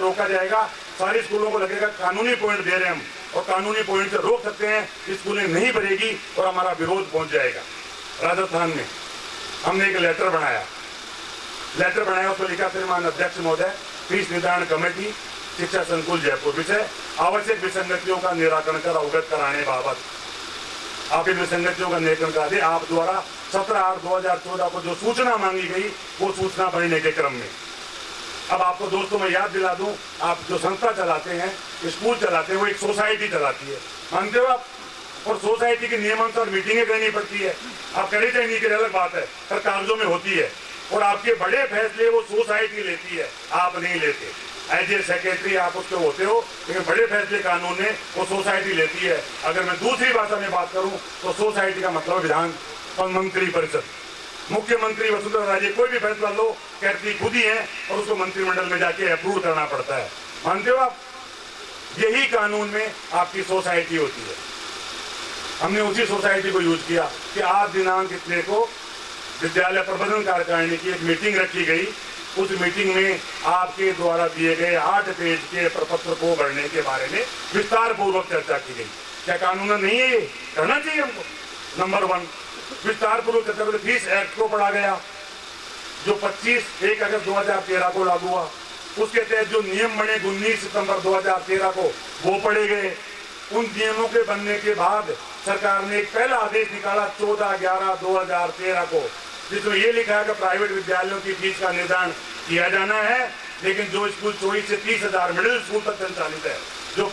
रोका जाएगा। सारे स्कूलों को लगेगा कानूनी पॉइंट दे रहे हैं हम, और कानूनी पॉइंट से रोक सकते हैं, स्कूलें नहीं भरेगी और हमारा विरोध पहुंच जाएगा। राजस्थान में हमने एक लेटर बनाया, उसमें लिखा, श्रीमान अध्यक्ष महोदय, फीस निर्धारण कमेटी शिक्षा संकुल जयपुर विषय आवश्यक विसंगतियों का निराकरण कर अवगत कराने बाबत आप इन विसंगतियों का निराकरण करा दे। आप द्वारा 17/8/2014 को जो सूचना मांगी गई वो सूचना भरने के क्रम में। अब आपको दोस्तों मैं याद दिला दूं, आप जो संस्था चलाते हैं, स्कूल चलाते हैं, वो एक सोसाइटी चलाती है, मानते हो आप? और सोसाइटी के नियमानुसार मीटिंगें करनी पड़ती है। आप करें चाहे नहीं करें अलग बात है, पर कागजों में होती है। और आपके बड़े फैसले वो सोसाइटी लेती है, आप नहीं लेते। एज ए सेक्रेटरी आप उसके होते हो, लेकिन बड़े फैसले कानून में वो सोसाइटी लेती है। अगर मैं दूसरी भाषा में बात करूं तो सोसाइटी का मतलब विधान मंत्री परिषद, मुख्यमंत्री वसुंधरा राजे कोई भी फैसला लो कहती खुद ही है, और उसको मंत्रिमंडल में जाके अप्रूव करना पड़ता है। मानते हो आप? यही कानून में आपकी सोसाइटी होती है। हमने उसी सोसाइटी को यूज किया कि आज दिनांक इतने को विद्यालय प्रबंधन कार्यकारिणी की एक मीटिंग रखी गई। उस मीटिंग में आपके द्वारा दिए गए 8 पेज के प्रपत्र को भरने के बारे में विस्तार पूर्वक चर्चा की गई। क्या कानून नहीं है? ये करना चाहिए हमको। नंबर 1, विस्तार पूर्वक चर्चा करके फीस एक्ट को पढ़ा गया, जो 25 अगस्त 2013 को लागू हुआ। उसके तहत जो नियम बने 19 सितंबर 2013 को, वो पढ़े गए। उन नियमों के बनने के बाद सरकार ने एक पहला आदेश निकाला 14/11/2013 को, जिसमें ये लिखा है कि प्राइवेट विद्यालयों की फीस का निर्धारण किया जाना है, लेकिन जो स्कूल 24 से 30,000 मिडिल स्कूल तक संचालित है, जो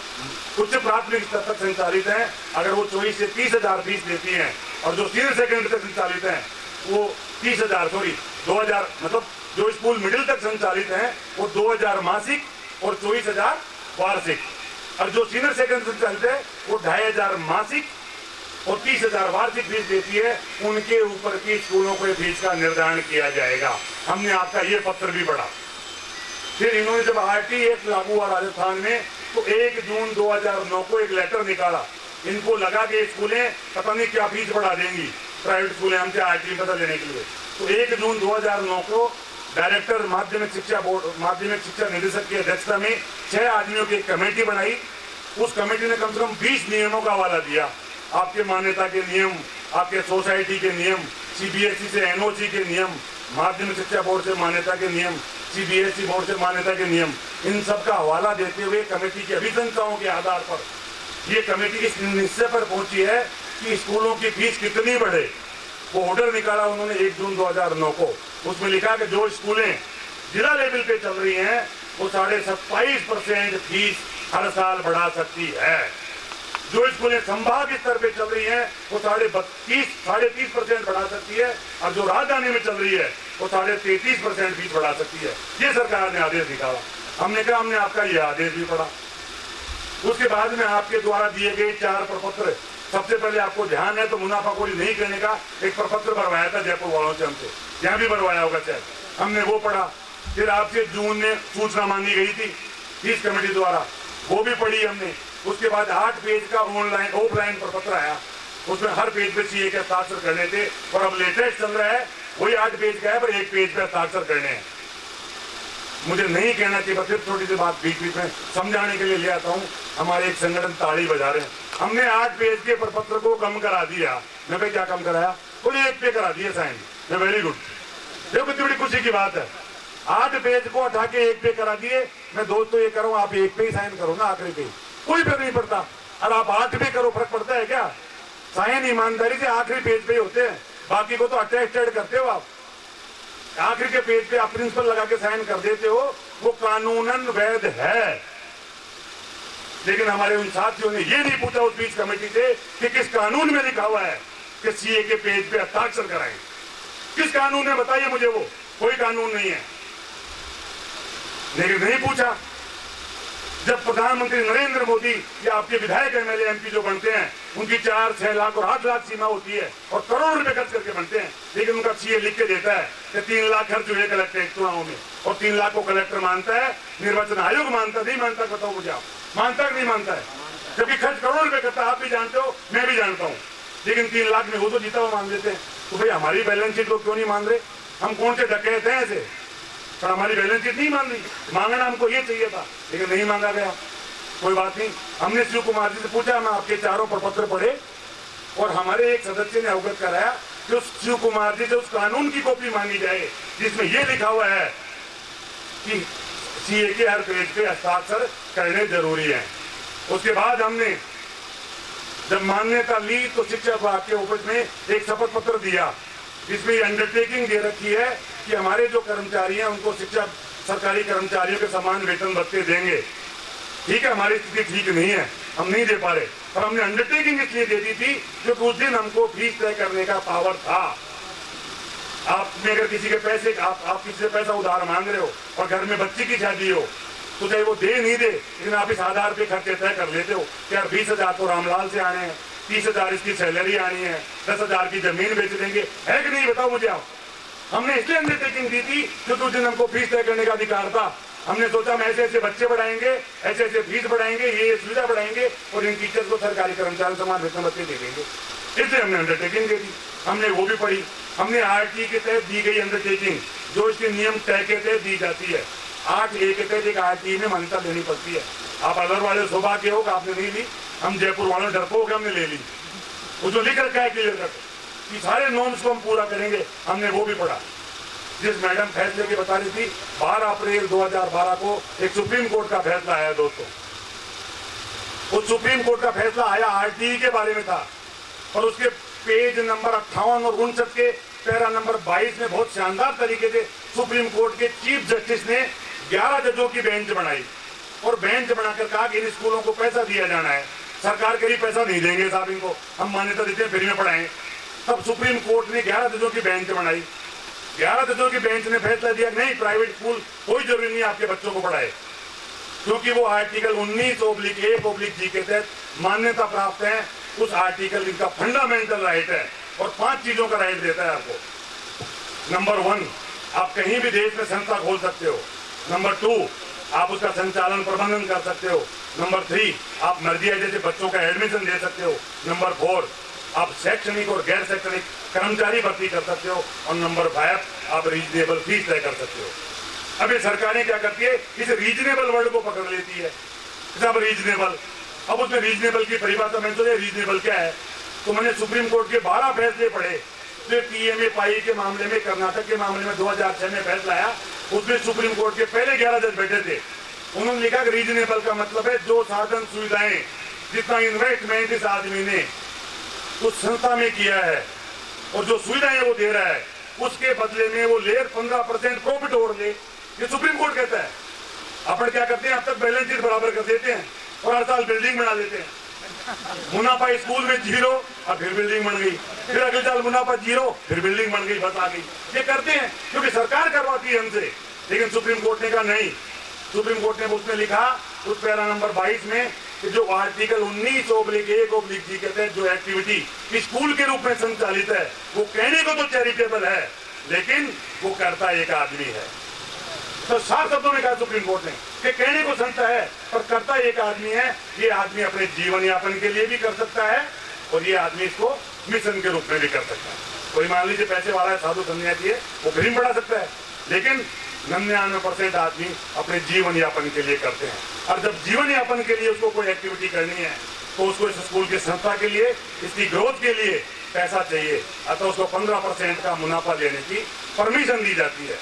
उच्च प्राथमिक स्तर तक संचालित है, अगर वो 24 से 30,000 फीस देती हैं, और जो सीनियर सेकेंडरी तक संचालित है वो 2000 मतलब जो स्कूल मिडिल तक संचालित है वो 2000 मासिक और 24,000 वार्षिक, और जो सीनियर सेकेंडरी संचालित है वो 2500 मासिक और 30,000 वार्षिक फीस देती है। उनके ऊपर की स्कूलों को फीस का निर्धारण किया जाएगा। हमने आपका ये पत्र भी पढ़ा। फिर इन्होंने जब RT एक्ट लागू हुआ राजस्थान में, तो 1 जून 2009 को एक लेटर निकाला। इनको लगा कि स्कूलें पता नहीं क्या फीस बढ़ा देंगी, प्राइवेट स्कूलें, हमसे RT पता लेने के लिए। तो 1 जून 2009 को डायरेक्टर माध्यमिक शिक्षा निदेशक की अध्यक्षता में 6 आदमियों की एक कमेटी बनाई। उस कमेटी ने कम से कम 20 नियमों का हवाला दिया। आपके मान्यता के नियम, आपके सोसाइटी के नियम, CBSE से NOC के नियम, माध्यमिक शिक्षा बोर्ड से मान्यता के नियम, CBSE बोर्ड से मान्यता के नियम, इन सब का हवाला देते हुए कमेटी की अभिशंसाओं के आधार पर ये कमेटी इस निश्चय पर पहुंची है कि स्कूलों की फीस कितनी बढ़े। वो ऑर्डर निकाला उन्होंने 1 जून 2009 को। उसमें लिखा कि जो स्कूलें जिला लेवल पे चल रही हैं वो 27.5% फीस हर साल बढ़ा सकती है। जो स्कूलें संभाग स्तर पे चल रही हैं वो 30.5% बढ़ा सकती है, और जो राजधानी में चल रही है वो 33.5% फीस बढ़ा सकती है। ये सरकार ने आदेश निकाला। हमने कहा हमने आपका ये आदेश भी पढ़ा। उसके बाद में आपके द्वारा दिए गए 4 प्रपत्र, सबसे पहले आपको ध्यान है तो मुनाफाखोरी नहीं करने का एक प्रपत्र भरवाया था जयपुर वालों से, हमसे यहाँ भी भरवाया होगा शायद, हमने वो पढ़ा। फिर आपसे जून में सूचना मांगी गई थी फीस कमेटी द्वारा, वो भी पढ़ी हमने। उसके बाद 8 पेज का ऑफलाइन प्रपत्र आया, उसमें हर पेज पे CA के हस्ताक्षर करने थे, और अब लेटेस्ट चल रहा है वही 8 पेज का है, पर 1 पेज पे हस्ताक्षर करने हैं। मुझे नहीं कहना चाहिए, पर फिर छोटी सी बात बीच बीच में समझाने के लिए ले आता हूँ। हमारे एक संगठन ताली बजा रहे हैं, हमने 8 पेज के प्रपत्र को कम करा दिया। मैं भाई क्या कम कराया? बोले 1 पे करा दिया साइन। मैं वेरी गुड, देखो कितनी बड़ी खुशी की बात है। 8 पेज को हटा के 1 पे करा दिए। मैं दोस्तों ये करूँ, आप 1 पे ही साइन करो ना, आखिरी पे कोई फर्क नहीं पड़ता। और आप 8 पे करो, फर्क पड़ता है क्या? साइन ईमानदारी से आखिरी पेज पे ही होते हैं, बाकी को तो अटेस्टेड करते हो आप। आखिर के पेज पे आप प्रिंसिपल लगा के साइन कर देते हो, वो कानूनन वैध है। लेकिन हमारे उन साथियों ने ये नहीं पूछा उस फीस कमेटी से कि किस कानून में लिखा हुआ है कि CA के पेज पे हस्ताक्षर कराएं। किस कानून में बताइए मुझे, वो कोई कानून नहीं है। लेकिन नहीं पूछा। जब प्रधानमंत्री नरेंद्र मोदी या आपके विधायक MLA MP जो बनते हैं, उनकी 4, 6 लाख और 8 लाख सीमा होती है, और करोड़ रुपए खर्च करके बनते हैं, लेकिन उनका CA लिख के देता है कि 3 लाख खर्च हुए कलेक्टर चुनाव में, और 3 लाख को कलेक्टर मानता है, निर्वाचन आयोग मानता नहीं मानता? बताओ मुझे आप, मानता नहीं मानता है? जबकि खर्च करोड़ रुपए करता है, आप भी जानते हो, मैं भी जानता हूँ, लेकिन 3 लाख में वो तो जीता हुआ मान देते हैं। तो भाई हमारी बैलेंस शीट को क्यों नहीं मान रहे? हम कौन से डकैत हैं ऐसे? पर हमारी बैलेंस शीट नहीं मान रही। मांगना हमको ये चाहिए था, लेकिन नहीं मांगा गया। कोई बात नहीं, हमने शिव कुमार जी से पूछा, मैं आपके चारों प्रपत्र पढ़े और हमारे एक सदस्य ने अवगत कराया कि उस शिव कुमार जी से उस कानून की कॉपी मांगी जाए जिसमें यह लिखा हुआ है कि सीए के हर पेज पे हस्ताक्षर करने जरूरी है। उसके बाद हमने जब मान्यता ली तो शिक्षा विभाग के ऑफिस में एक शपथ पत्र दिया जिसमें अंडरटेकिंग दे रखी है कि हमारे जो कर्मचारी हैं उनको शिक्षा सरकारी कर्मचारियों के समान वेतन भत्ते देंगे। ठीक है, हमारी स्थिति ठीक नहीं है, हम नहीं दे पा रहे, पर हमने अंडरटेकिंग इसलिए दे दी थी क्योंकि उस दिन हमको फीस तय करने का पावर था। आपने अगर किसी के पैसे आप किसी से पैसा उधार मांग रहे हो और घर में बच्ची की शादी हो तो चाहे वो दे नहीं दे, लेकिन आप इस आधार पे खर्चे तय कर लेते हो कि यार 20,000 तो रामलाल से आने हैं, 30,000 इसकी सैलरी आनी है, 10,000 की जमीन बेच देंगे, है कि नहीं बताओ मुझे आप। हमने इसलिए अंडरटेकिंग दी थी क्योंकि उस दिन हमको फीस तय करने का अधिकार था। हमने सोचा हम ऐसे ऐसे बच्चे बढ़ाएंगे, ऐसे ऐसे फीस बढ़ाएंगे, ये सुविधा बढ़ाएंगे और इन टीचर्स को सरकारी कर्मचारी समान वेतन भत्ते दे देंगे। इसलिए हमने अंडरटेकिंग दे दी। हमने वो भी पढ़ी, हमने आरटी के तहत दी गई अंडरटेकिंग जो इसके नियम तय के तहत दी जाती है। 8A के तहत एक आरटी में मान्यता लेनी पड़ती है। आप अलवर वाले सौभाग्य हो आपने नहीं ली, हम जयपुर वालों डरपोक हमने ले ली। वो जो लिख रखा है क्लियर कट कि सारे नॉर्म्स को हम पूरा करेंगे, हमने वो भी पढ़ा। जिस मैडम फैसले की बता रही थी, 12 अप्रैल 2012 को एक सुप्रीम कोर्ट का फैसला आया दोस्तों। उस सुप्रीम कोर्ट का फैसला आया आरटीई के बारे में था और उसके पेज नंबर 58 और 59 के पैरा नंबर 22 में बहुत शानदार तरीके से सुप्रीम कोर्ट के चीफ जस्टिस ने 11 जजों की बेंच बनाई और बेंच बनाकर कहा कि इन स्कूलों को पैसा दिया जाना है। सरकार करीब पैसा नहीं देंगे साहब इनको, हम मान्यता देते हैं फ्री में पढ़ाएं। तब सुप्रीम कोर्ट ने 11 जजों की बेंच बनाई। 11 जजों की बेंच ने फैसला दिया नहीं, प्राइवेट स्कूल कोई जरूरी नहीं आपके बच्चों को पढ़ाए, क्योंकि वो आर्टिकल 19(a)(g) के तहत मान्यता प्राप्त है। उस आर्टिकल इनका फंडामेंटल राइट है और 5 चीजों का राइट देता है आपको। नंबर 1, आप कहीं भी देश में संस्था खोल सकते हो। नंबर 2, आप उसका संचालन प्रबंधन कर सकते हो। नंबर 3, आप मर्जी जैसे बच्चों का एडमिशन दे सकते हो। नंबर 4, आप शैक्षणिक और गैर शैक्षणिक कर्मचारी भर्ती कर सकते हो। और नंबर 5, आप रीजनेबल फीस तय कर सकते हो। अब ये सरकारें क्या करती है, इस रीजनेबल वर्ड को पकड़ लेती है। सब रीजनेबल, अब उसमें रीजनेबल की परिभाषा मैंने सोचा रीजनेबल क्या है, तो मैंने सुप्रीम कोर्ट के 12 फैसले पढ़े। जो पीएमए पाई के मामले में, कर्नाटक के मामले में 2006 में फैसला आया, उसमें सुप्रीम कोर्ट के पहले 11 जज बैठे थे। उन्होंने लिखा कि रीजनेबल का मतलब है जो साधन सुविधाएं, जितना इन्वेस्टमेंट इस आदमी ने उस संस्था में किया है और जो सुविधाएं वो दे रहा है उसके बदले में वो ले 15% प्रॉफिट और ले। ये सुप्रीम कोर्ट कहता है। अपन क्या करते हैं, अब तक बैलेंस शीट बराबर कर देते हैं और हर साल बिल्डिंग बना देते हैं। मुनाफा स्कूल में 0 और फिर बिल्डिंग बन गई, फिर अगले साल मुनाफा 0 फिर बिल्डिंग बन गई, बस आ गई। ये करते हैं क्योंकि सरकार करवाती है हमसे। लेकिन सुप्रीम कोर्ट ने कहा नहीं, सुप्रीम कोर्ट ने उसमें लिखा उस पैरा नंबर 22 में कि जो आर्टिकल 19(a)(g) के तहत जो एक्टिविटी स्कूल के रूप में संचालित है वो कहने को तो चैरिटेबल है लेकिन वो करता एक आदमी है। तो 7 शब्दों में कहा सुप्रीम कोर्ट ने कि कहने को संस्था है पर करता एक आदमी है। ये आदमी अपने जीवन यापन के लिए भी कर सकता है और ये आदमी इसको मिशन के रूप में भी कर सकता है। कोई मान लीजिए पैसे वाला है, साधु सन्यासी है, वो फ्री में पढ़ा सकता है, लेकिन 99% आदमी अपने जीवन यापन के लिए करते हैं। और जब जीवन यापन के लिए उसको कोई एक्टिविटी करनी है तो उसको इस स्कूल की संस्था के लिए, इसकी ग्रोथ के लिए पैसा चाहिए, अतः उसको 15% का मुनाफा लेने की परमिशन दी जाती है।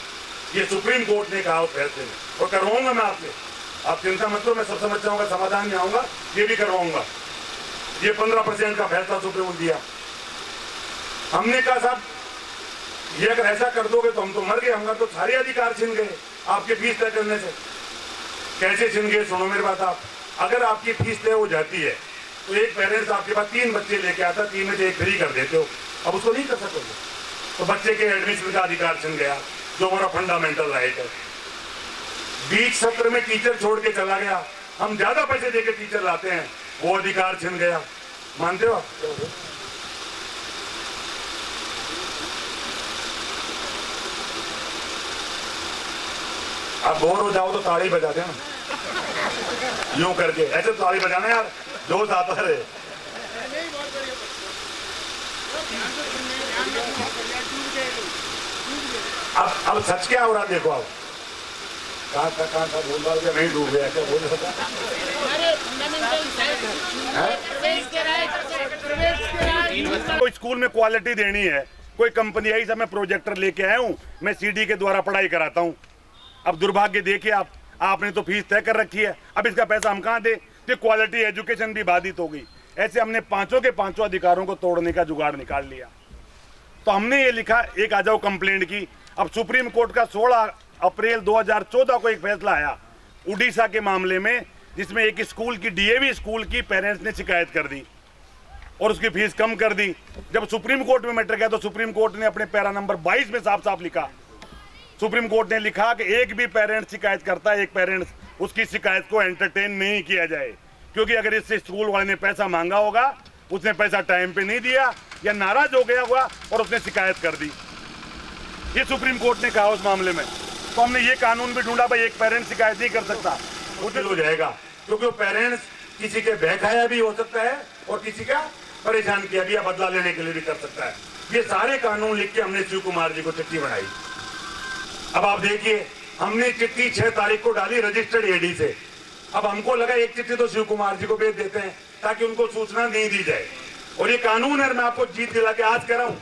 ये सुप्रीम कोर्ट ने कहा उस फैसले में, और करवाऊंगा मैं आपसे, आप चिंता मत करो, मैं सब समझ जाऊंगा, समाधान में आऊंगा, ये भी करवाऊंगा। ये 15% का फैसला सुप्रीम कोर्ट दिया। हमने कहा साहब ये अगर ऐसा कर दोगे तो हम तो मर गए, हमारा तो सारे अधिकार छिन गए आपके फीस तय करने से। कैसे छिन गए, सुनो मेरी बात। आप अगर आपकी फीस तय हो जाती है तो एक पेरेंट्स आपके पास 3 बच्चे लेके आता, 3 में से 1 फ्री कर देते हो, अब उसको नहीं कर सकोगे तो बच्चे के एडमिशन का अधिकार छिन गया जो हमारा फंडामेंटल राइट है। बीच सत्र में टीचर छोड़ के चला गया, हम ज्यादा पैसे देके टीचर लाते हैं, वो अधिकार छिन गया। मानते हो आप? आप बोर हो जाओ तो ताली बजा देना, यूं करके ऐसे ताली बजाना यार, जोश आता रहे। अब सच क्या हो रहा देखो। आप कहाँ था बोल रहा हूँ, नहीं डूब गया क्या बोल रहा था? कोई स्कूल में क्वालिटी देनी है, कोई कंपनी आई सब मैं प्रोजेक्टर लेके आया हूँ, मैं सीडी के द्वारा पढ़ाई कराता हूँ। अब दुर्भाग्य देखिए आपने तो फीस तय कर रखी है, अब इसका पैसा हम कहाँ दे? तो क्वालिटी एजुकेशन भी बाधित हो गई। ऐसे हमने पांचों के पांचों अधिकारों को तोड़ने का जुगाड़ निकाल लिया। तो हमने ये लिखा एक आ जाओ कंप्लेंट की। अब सुप्रीम कोर्ट का 16 अप्रैल 2014 को एक फैसला आया उड़ीसा के मामले में, जिसमें एक स्कूल की डीएवी स्कूल की पेरेंट्स ने शिकायत कर दी और उसकी फीस कम कर दी। जब सुप्रीम कोर्ट में मैटर गया तो सुप्रीम कोर्ट ने अपने पैरा नंबर 22 में साफ साफ लिखा, सुप्रीम कोर्ट ने लिखा कि एक भी पेरेंट्स शिकायत करता है, एक पेरेंट्स उसकी शिकायत को एंटरटेन नहीं किया जाए, क्योंकि अगर इससे स्कूल वाले ने पैसा मांगा होगा, उसने पैसा टाइम पे नहीं दिया या नाराज हो गया होगा और उसने शिकायत कर दी। ये सुप्रीम कोर्ट ने कहा उस मामले में। तो हमने ये कानून भी ढूंढा, भाई एक पेरेंट्स शिकायत नहीं कर सकता, उचित हो जाएगा, क्योंकि वो पेरेंट्स किसी के बहकाया भी हो सकता है और किसी का परेशान किया भी या बदला लेने के लिए भी कर सकता है। ये सारे कानून लिख के हमने शिव कुमार जी को चिट्ठी बनाई। अब आप देखिए, हमने चिट्ठी 6 तारीख को डाली रजिस्टर्ड एडी से। अब हमको लगा एक चिट्ठी तो शिव कुमार जी को भेज देते हैं ताकि उनको सूचना नहीं दी जाए। और ये कानून है, मैं आपको जीत दिला के आज कह रहा हूं,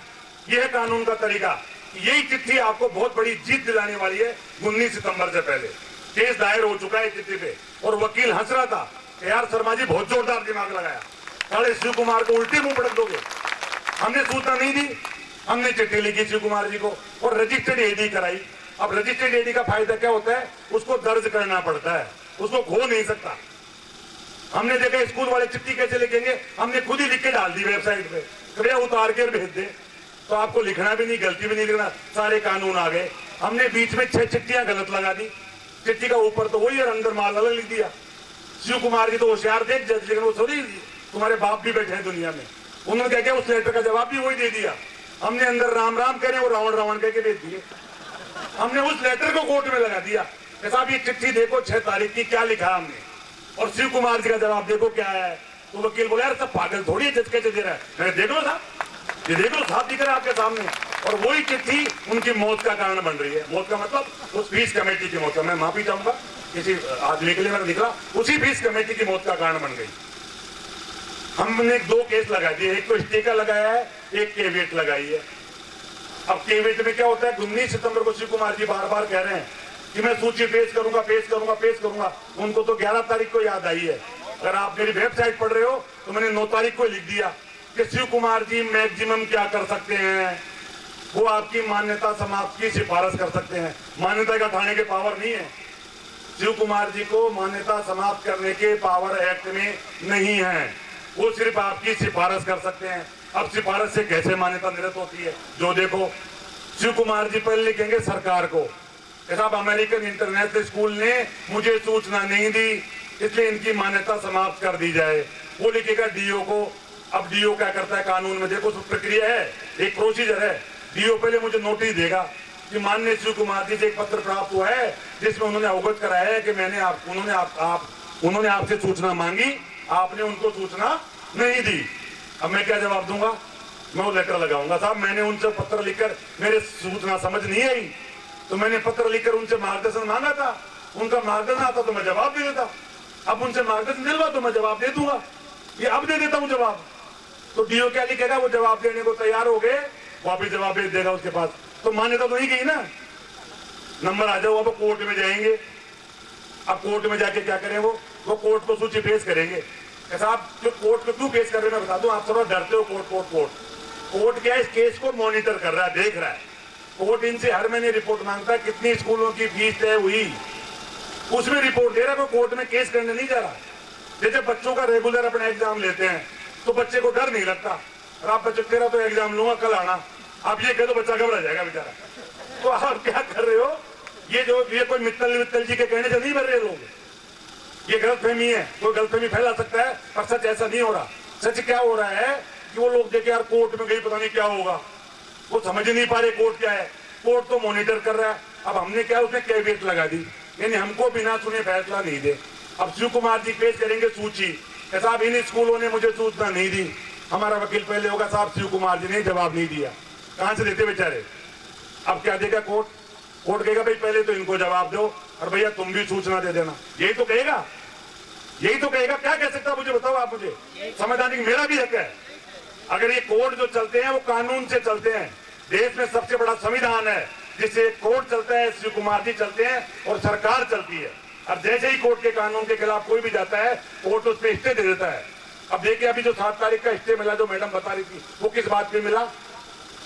यह कानून का तरीका। यही चिट्ठी आपको बहुत बड़ी जीत दिलाने वाली है। 19 सितंबर से पहले केस दायर हो चुका है चिट्ठी पे, और वकील हंस रहा था, यार शर्मा जी बहुत जोरदार दिमाग लगाया, साले शिव कुमार को उल्टी मुंह पटक दोगे। हमने सूचना नहीं दी, हमने चिट्ठी लिखी शिव कुमार जी को और रजिस्टर्ड एडी कराई। अब रजिस्टर्ड एडी का फायदा क्या होता है? उसको दर्ज करना पड़ता है, उसको खो नहीं सकता। हमने देखा स्कूल वाले चिट्ठी कैसे लिखेंगे, हमने खुद ही लिख के डाल दी वेबसाइट पे, कृपया उतार कर भेज दे। तो आपको लिखना भी नहीं, गलती भी नहीं लिखना, सारे कानून आ गए। हमने बीच में 6 चिट्ठियां गलत लगा दी। चिट्ठी का ऊपर तो वही और अंदर माल अलग लिख दिया। शिव कुमार जी तो होशियार थे जज, लेकिन वो थोड़ी तुम्हारे बाप भी बैठे हैं दुनिया में, उन्होंने क्या किया, उस लेटर का जवाब भी वही दे दिया। हमने अंदर राम राम कह रहे वो रावण रावण कह के भेज दिए। हमने उस लेटर को कोर्ट में लगा दिया, साहब ये चिट्ठी देखो 6 तारीख की क्या लिखा हमने, और शिव कुमार जी का जवाब देखो क्या है। तो वकील बोला यार सब पागल थोड़ी है, जज कैसे दे रहा है। मैंने देख लो साहब, ये देख लो साहब, दिख रहा है आपके सामने। और वही चिट्ठी उनकी मौत का कारण बन रही है। मौत का मतलब उस फीस कमेटी की मौत का, मैं माफी चाहूंगा किसी आदमी के लिए मैंने निकला, उसी फीस कमेटी की मौत का कारण बन गई। हमने 2 केस लगा दिए, एक तो स्टे का लगाया है, एक केवियट लगाई है। अब केवियट में क्या होता है, 19 सितंबर को शिव कुमार जी बार बार कह रहे हैं कि मैं सूची पेश करूंगा, पेश करूंगा, पेश करूंगा। उनको तो 11 तारीख को याद आई है। अगर आप मेरी वेबसाइट पढ़ रहे हो तो मैंने 9 तारीख को लिख दिया कि शिव कुमार जी मैक्सिमम क्या कर सकते हैं, वो आपकी मान्यता समाप्त की सिफारिश कर सकते हैं। मान्यता का उठाने के पावर नहीं है, शिव कुमार जी को मान्यता समाप्त करने के पावर एक्ट में नहीं है, वो सिर्फ आपकी सिफारिश कर सकते हैं। अब सिफारिश से कैसे मान्यता निरस्त होती है, जो देखो शिव कुमार जी पहले लिखेंगे सरकार को, साहब अमेरिकन इंटरनेशनल स्कूल ने मुझे सूचना नहीं दी इसलिए इनकी मान्यता समाप्त कर दी जाए। वो लिखेगा डीओ को। अब डीओ क्या करता है कानून में, देखो प्रक्रिया है, एक प्रोसीजर है। डीओ पहले मुझे नोटिस देगा कि माननीय शिव कुमार जी से एक पत्र प्राप्त हुआ है जिसमें उन्होंने अवगत कराया है कि उन्होंने आपसे सूचना मांगी, आपने उनको सूचना नहीं दी। अब मैं क्या जवाब दूंगा, मैं वो लेटर लगाऊंगा, साहब मैंने उनसे पत्र लिखकर मेरे सूचना समझ नहीं आई तो मैंने पत्र लिखकर उनसे मार्गदर्शन मांगा था, उनका मार्गदर्शन आता तो मैं जवाब दे देता। अब उनसे मार्गदर्शन मिलवा तो मैं जवाब दे दूंगा, ये अब दे देता हूं जवाब। तो डीओ क्या लिखेगा, वो जवाब देने को तैयार हो गए, वापिस जवाब भेज देगा उसके पास। तो मान्यता तो नहीं गई ना, नंबर आ जाओ। अब कोर्ट में जाएंगे, अब कोर्ट में जाके क्या करें, वो कोर्ट को सूची पेश करेंगे। साहब जो कोर्ट को क्यों पेश कर रहे हैं मैं बता दूं, आप सब डरते हो कोर्ट क्या इस केस को मॉनिटर कर रहा है, देख रहा है। कोर्ट इनसे हर महीने रिपोर्ट मांगता है कितनी स्कूलों की फीस तय हुई, उसमें रिपोर्ट दे रहा है। कोर्ट में केस करने नहीं जा रहा। जैसे बच्चों का रेगुलर अपना एग्जाम लेते हैं तो बच्चे को डर नहीं लगता, और आप बच्चे तेरा तो एग्जाम लूंगा कल आना, आप ये कह दो बच्चा घबरा जाएगा बेचारा। तो आप क्या कर रहे हो, ये कोई मित्तल जी के कहने से नहीं भर रहे लोग, ये गलतफहमी है। कोई गलतफहमी फैला सकता है पर सच ऐसा नहीं हो रहा। सच क्या हो रहा है कि वो लोग देखे यार कोर्ट में गई पता नहीं क्या होगा, वो समझ नहीं पा रहे कोर्ट क्या है। कोर्ट तो मॉनिटर कर रहा है। अब हमने क्या उसने कैवियट लगा दी, यानी हमको बिना सुने फैसला नहीं दे। अब शिव कुमार जी पेश करेंगे सूची, साहब इन स्कूलों ने मुझे सूचना नहीं दी। हमारा वकील पहले होगा, साहब शिव कुमार जी ने जवाब नहीं दिया, कहां से देते बेचारे। अब क्या देगा कोर्ट कहेगा भाई पहले तो इनको जवाब दो, और भैया तुम भी सूचना दे देना, यही तो कहेगा, यही तो कहेगा। क्या कह सकता मुझे बताओ आप, मुझे समझाने की मेरा भी हक है। अगर ये कोर्ट जो चलते हैं वो कानून से चलते हैं, देश में सबसे बड़ा संविधान है जिससे कोर्ट चलता है, शिव कुमार जी चलते हैं और सरकार चलती है। अब जैसे ही कोर्ट के कानून के खिलाफ कोई भी जाता है, कोर्ट उस पर स्टे दे देता है। अब देखिए अभी जो 7 तारीख का स्टे मिला, जो मैडम बता रही थी, वो किस बात पे मिला?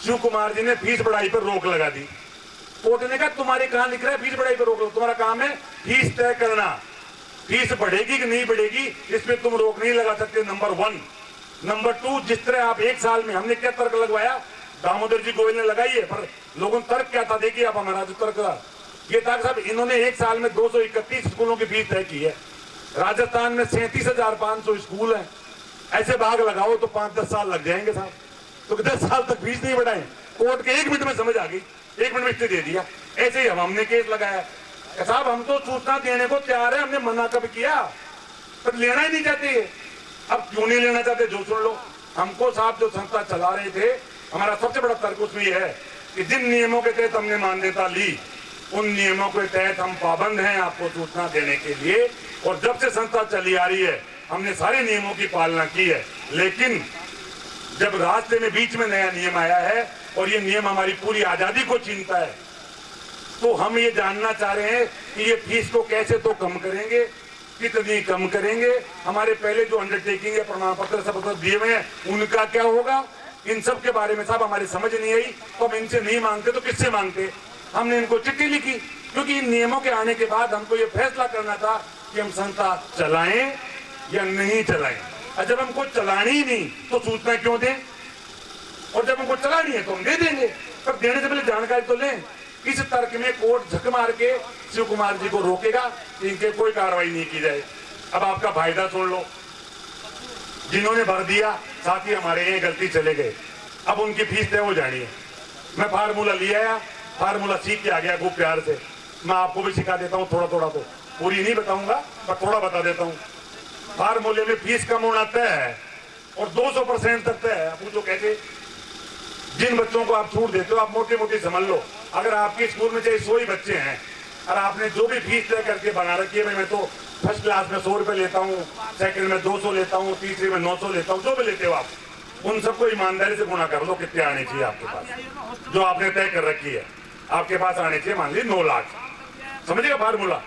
शिव कुमार जी ने फीस बढ़ाई पर रोक लगा दी। कोर्ट ने कहा तुम्हारे कहां लिख रहा है फीस बढ़ाई पर रोक लो, तुम्हारा काम है फीस तय करना, फीस बढ़ेगी कि नहीं बढ़ेगी इसमें तुम रोक नहीं लगा सकते, नंबर 1। नंबर 2, जिस तरह आप 1 साल में, हमने क्या तर्क लगवाया, दामोदर जी गोयल ने लगाई है, पर लोगों ने तर्क क्या था, देखिए आप हमारा जो तर्क था ये था साहब, इन्होंने 1 साल में 231 स्कूलों की फीस तय की है। राजस्थान में 37,500 स्कूल है, ऐसे भाग लगाओ तो 5-10 साल लग जाएंगे साहब, तो 10 साल तक फीस नहीं बढ़ाए। कोर्ट के 1 मिनट में समझ आ गई, 1 मिनट में स्टे दे दिया। ऐसे ही हमने केस लगाया साहब, हम तो सूचना देने को तैयार है, हमने मना कब किया, पर लेना ही नहीं चाहते। अब क्यों नहीं लेना चाहते जो सुन लो, हमको साहब जो संस्था चला रहे थे, हमारा सबसे बड़ा तर्क उसमें यह है कि जिन नियमों के तहत हमने मान्यता ली उन नियमों के तहत हम पाबंद हैं आपको सूचना देने के लिए, और जब से संस्था चली आ रही है हमने सारे नियमों की पालना की है। लेकिन जब रास्ते में बीच में नया नियम आया है और ये नियम हमारी पूरी आजादी को छीनता है, तो हम ये जानना चाह रहे हैं कि ये फीस को कैसे तो कम करेंगे, कितनी कम करेंगे, हमारे पहले जो अंडरटेकिंग है, प्रमाण पत्र सब दिए हुए हैं, उनका क्या होगा, इन सब के बारे में साहब हमारी समझ नहीं आई। तो हम इनसे नहीं मांगते तो किससे मांगते? हमने इनको चिट्ठी लिखी, क्योंकि इन नियमों के आने के बाद हमको ये फैसला करना था कि हम संस्था चलाएं या नहीं चलाएं। और जब हमको चलानी ही नहीं तो सूचना क्यों दें, और जब हमको चलानी है तो हम दे देंगे, पर देने से पहले जानकारी तो लें। इस तर्क में कोर्ट झक मार के शिव कुमार जी को रोकेगा कि इनके कोई कार्रवाई नहीं की जाए। अब आपका फायदा सुन लो, जिन्होंने भर दिया साथ ही हमारे यहाँ गलती चले गए, अब उनकी फीस तय हो जानी है। मैं फार्मूला ले आया, फार्मूला सीख के आ गया खूब प्यार से, मैं आपको भी सिखा देता हूँ थोड़ा थोड़ा, तो पूरी नहीं बताऊंगा पर थोड़ा बता देता हूँ। फार्मूले में फीस कम होना तय है और 200% तक तय है। पूछो कैसे? जिन बच्चों को आप छूट देते हो, आप मोटी मोटी समझ लो, अगर आपके स्कूल में चाहे 100 ही बच्चे हैं और आपने जो भी फीस तय करके बना रखी है, मैं तो फर्स्ट क्लास में 100 रुपए लेता हूँ, सेकंड में 200 लेता हूँ, तीसरी में 900 लेता हूँ, जो भी लेते हो आप, उन सबको ईमानदारी से गुणा कर लो कितने आने चाहिए आपके पास, जो आपने तय कर रखी है। आपके पास आने चाहिए मान लीजिए 9 लाख, समझिएगा फार्मूला।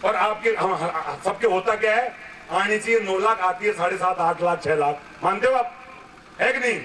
और आपके सबके होता क्या है, आनी चाहिए 9 लाख, आती है 7.5, 8 लाख, 6 लाख, मानते हो आप, है कि नहीं?